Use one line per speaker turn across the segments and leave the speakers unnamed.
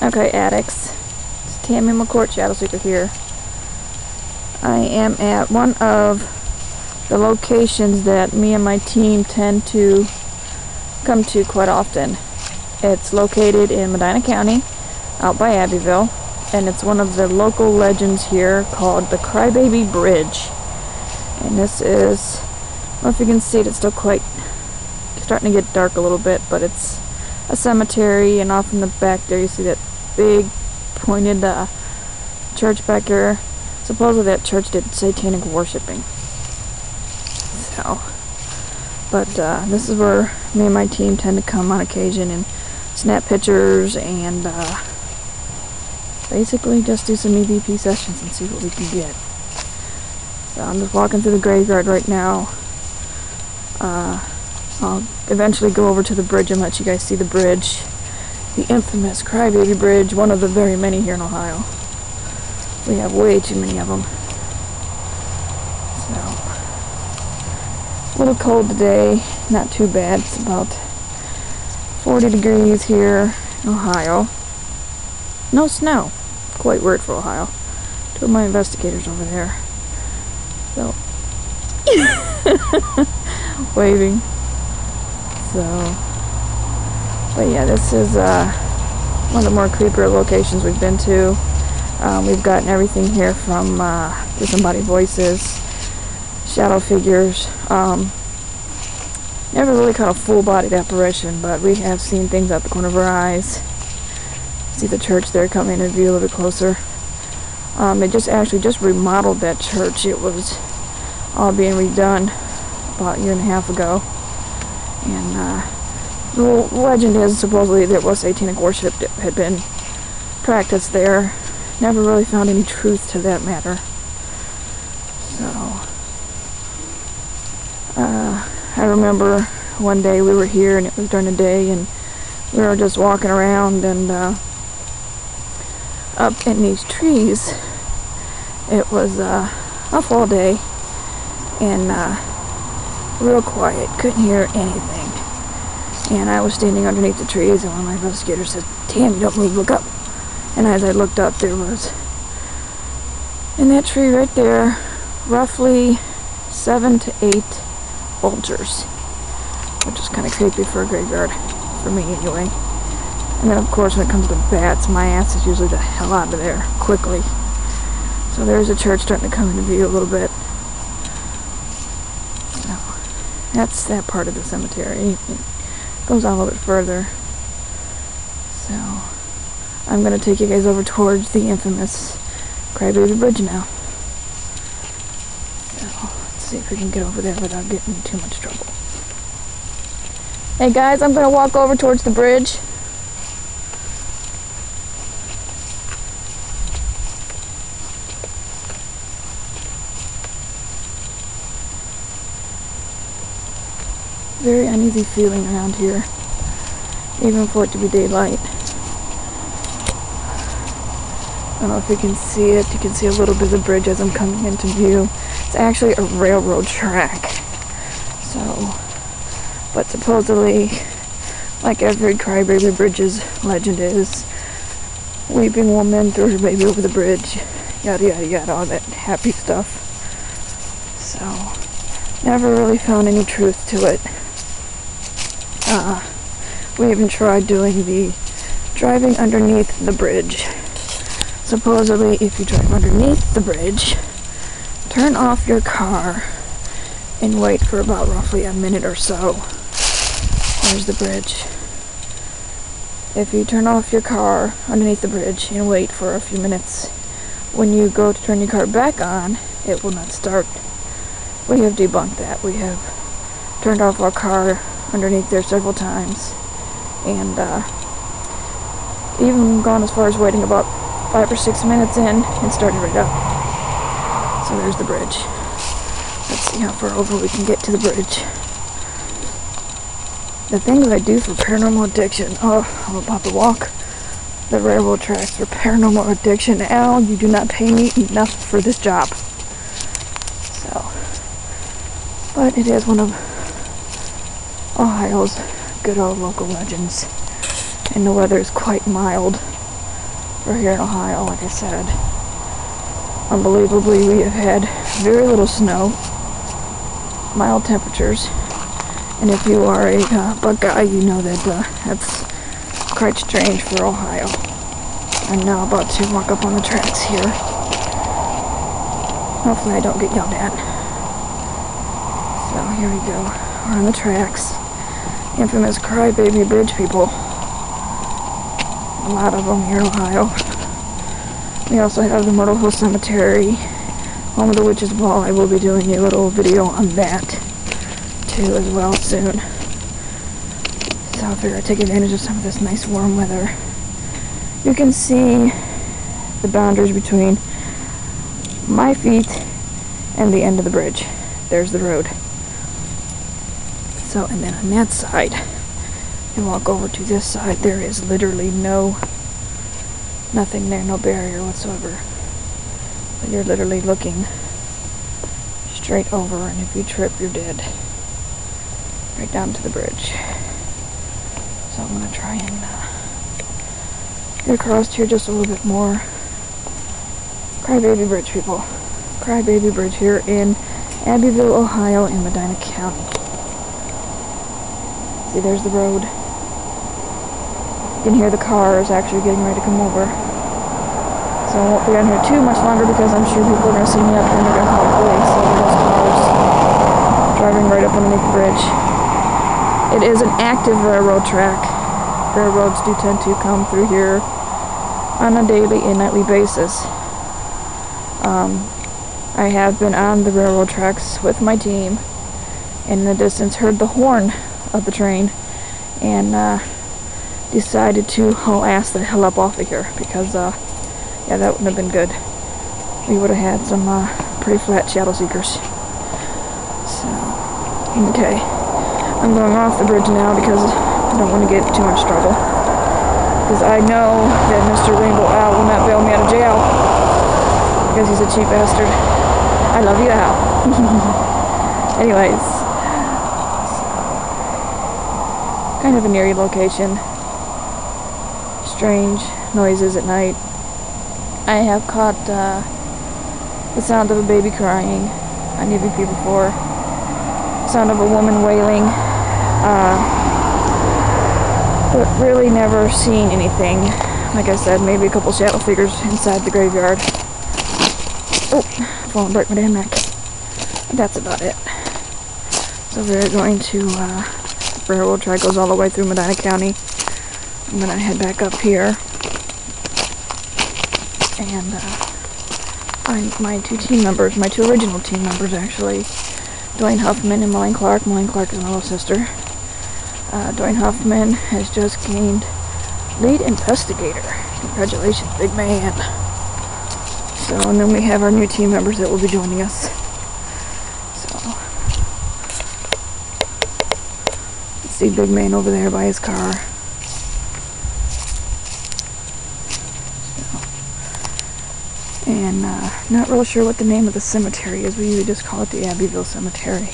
Okay, addicts. It's Tammy McCourt, Shadow Seeker here. I am at one of the locations that me and my team tend to come to quite often. It's located in Medina County, out by Abbyville, and it's one of the local legends here called the Crybaby Bridge. And this is, I don't know if you can see it, it's still quite starting to get dark a little bit, but it's a cemetery, and off in the back there you see that big pointed church back there. Supposedly that church did satanic worshiping. So, but this is where me and my team tend to come on occasion and snap pictures and basically just do some EVP sessions and see what we can get. So I'm just walking through the graveyard right now. I'll eventually go over to the bridge and let you guys see the bridge. The infamous Crybaby Bridge, one of the very many here in Ohio. We have way too many of them. So, a little cold today, not too bad. It's about 40 degrees here in Ohio. No snow. Quite weird for Ohio. Two of my investigators over there. So, waving. So, but yeah, this is one of the more creepier locations we've been to. We've gotten everything here from disembodied voices, shadow figures. Never really caught a full-bodied apparition, but we have seen things out the corner of our eyes. See the church there coming in view a little bit closer. They just remodeled that church. It was all being redone about a year and a half ago. And the legend is supposedly there was satanic worship that had been practiced there. Never really found any truth to that matter. So, I remember one day we were here and it was during the day and we were just walking around and up in these trees. It was a fall day and real quiet, couldn't hear anything. And I was standing underneath the trees and one of my investigators said, "Tam, don't move, look up." And as I looked up, there was, in that tree right there, roughly 7 to 8 vultures, which is kind of creepy for a graveyard, for me anyway. And then of course when it comes to bats, my ass is usually the hell out of there, quickly. So there's a church starting to come into view a little bit. So, that's that part of the cemetery. It goes on a little bit further. So, I'm going to take you guys over towards the infamous Crybaby Bridge now. So, let's see if we can get over there without getting in too much trouble. Hey guys, I'm going to walk over towards the bridge. Very uneasy feeling around here, even for it to be daylight. I don't know if you can see it. You can see a little bit of the bridge as I'm coming into view. It's actually a railroad track. So, but supposedly, like every Crybaby Bridge's legend is, weeping woman throws her baby over the bridge, yada yada yada, all that happy stuff. So, never really found any truth to it. We even tried doing the driving underneath the bridge. Supposedly, if you drive underneath the bridge, turn off your car and wait for about roughly a minute or so. There's the bridge. If you turn off your car underneath the bridge and wait for a few minutes, when you go to turn your car back on, it will not start. We have debunked that. We have turned off our car underneath there several times, and even gone as far as waiting about 5 or 6 minutes in and started right up. So there's the bridge. Let's see how far over we can get to the bridge. The things I do for paranormal addiction. Oh, I'm about to walk the railroad tracks for paranormal addiction. Al, you do not pay me enough for this job. So, but it is one of Ohio's good old local legends. And the weather is quite mild. for here in Ohio. Like I said, unbelievably, we have had very little snow, mild temperatures, and if you are a Buckeye, you know that that's quite strange for Ohio. I'm now about to walk up on the tracks here. Hopefully I don't get yelled at. So here we go. We're on the tracks. Infamous Crybaby Bridge, people. A lot of them here in Ohio. We also have the Myrtle Hill Cemetery, home of the Witch's Ball. I will be doing a little video on that too as well soon. So I figure I'd take advantage of some of this nice warm weather. You can see the boundaries between my feet and the end of the bridge. There's the road. So, and then on that side, you walk over to this side, there is literally nothing there, no barrier whatsoever. But you're literally looking straight over, and if you trip, you're dead. Right down to the bridge. So I'm going to try and get across here just a little bit more. Crybaby Bridge, people. Crybaby Bridge here in Abbyville, Ohio in Medina County. See, there's the road. You can hear the cars actually getting ready to come over. So I won't be on here too much longer because I'm sure people are going to see me up here and they're going to call the police over those cars driving right up underneath the bridge. It is an active railroad track. Railroads do tend to come through here on a daily and nightly basis. I have been on the railroad tracks with my team, and in the distance heard the horn of the train, and decided to haul ass the hell up off of here, because yeah, that wouldn't have been good. We would have had some pretty flat shadow seekers. So, okay. I'm going off the bridge now because I don't want to get too much trouble. Because I know that Mr. Rainbow Owl will not bail me out of jail. Because he's a cheap bastard. I love you, Al. Anyways. Kind of an eerie location. Strange noises at night. I have caught the sound of a baby crying on EVP before. Sound of a woman wailing. But really never seen anything. Like I said, maybe a couple shadow figures inside the graveyard. Oh, I've fallen break my damn neck. That's about it. So we're going to, the railroad track goes all the way through Medina County. I'm going to head back up here and find my two team members, my two original team members actually. Dwayne Huffman and Maureen Clark. Maureen Clark is my little sister. Dwayne Huffman has just gained lead investigator. Congratulations, big man. So, and then we have our new team members that will be joining us. So, let's see big man over there by his car. So, and not real sure what the name of the cemetery is. We usually just call it the Abbyville Cemetery.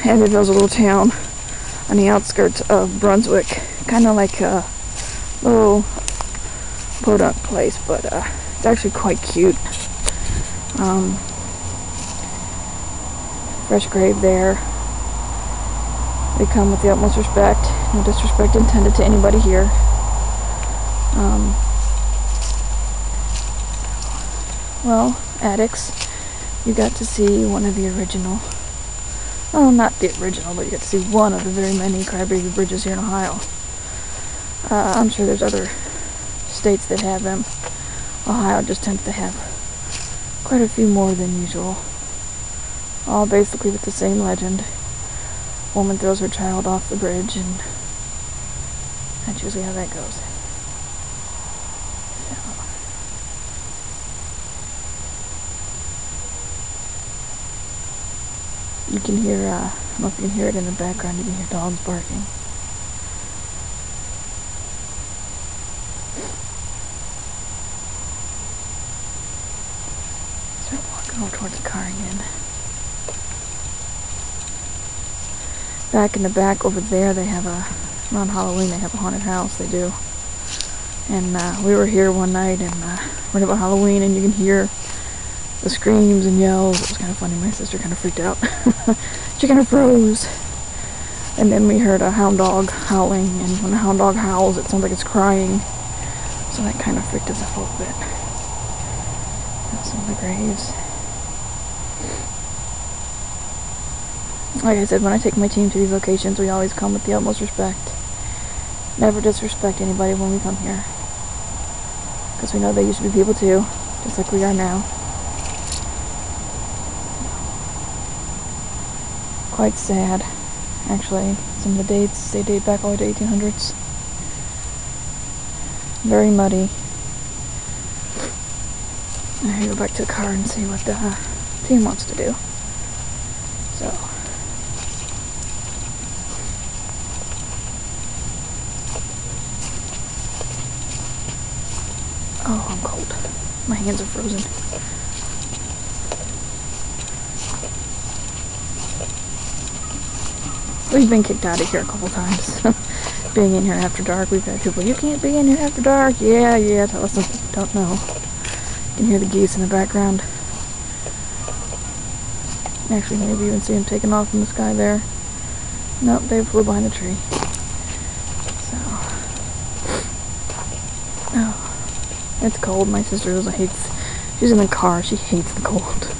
Abbyville's a little town on the outskirts of Brunswick, kind of like a little podunk place, but it's actually quite cute. Fresh grave there. They come with the utmost respect. No disrespect intended to anybody here. Well, addicts, you got to see one of the original. Well, not the original, but you get to see one of the very many crybaby bridges here in Ohio. I'm sure there's other states that have them. Ohio just tends to have quite a few more than usual. All basically with the same legend. Woman throws her child off the bridge, and that's usually how that goes. You can hear, I don't know if you can hear it in the background, you can hear dogs barking. Start walking over towards the car again. Back in the back over there, they have around Halloween, they have a haunted house, they do. And we were here one night and right about Halloween, and you can hear the screams and yells. It was kind of funny. My sister kind of freaked out. She kind of froze. And then we heard a hound dog howling, and when a hound dog howls, it sounds like it's crying. So that kind of freaked us out a little bit. That's some of the graves. Like I said, when I take my team to these locations, we always come with the utmost respect. Never disrespect anybody when we come here. Because we know they used to be people too, just like we are now. Quite sad. Actually, some of the dates, they date back all the way to 1800s. Very muddy. I go back to the car and see what the team wants to do. So. Oh, I'm cold. My hands are frozen. We've been kicked out of here a couple times. Being in here after dark, we've had people, you can't be in here after dark. Yeah, tell us something you don't know. You can hear the geese in the background. Actually, maybe even see them taking off in the sky there. Nope, they flew behind the tree. So. Oh. It's cold. My sister hates, she's in the car. She hates the cold.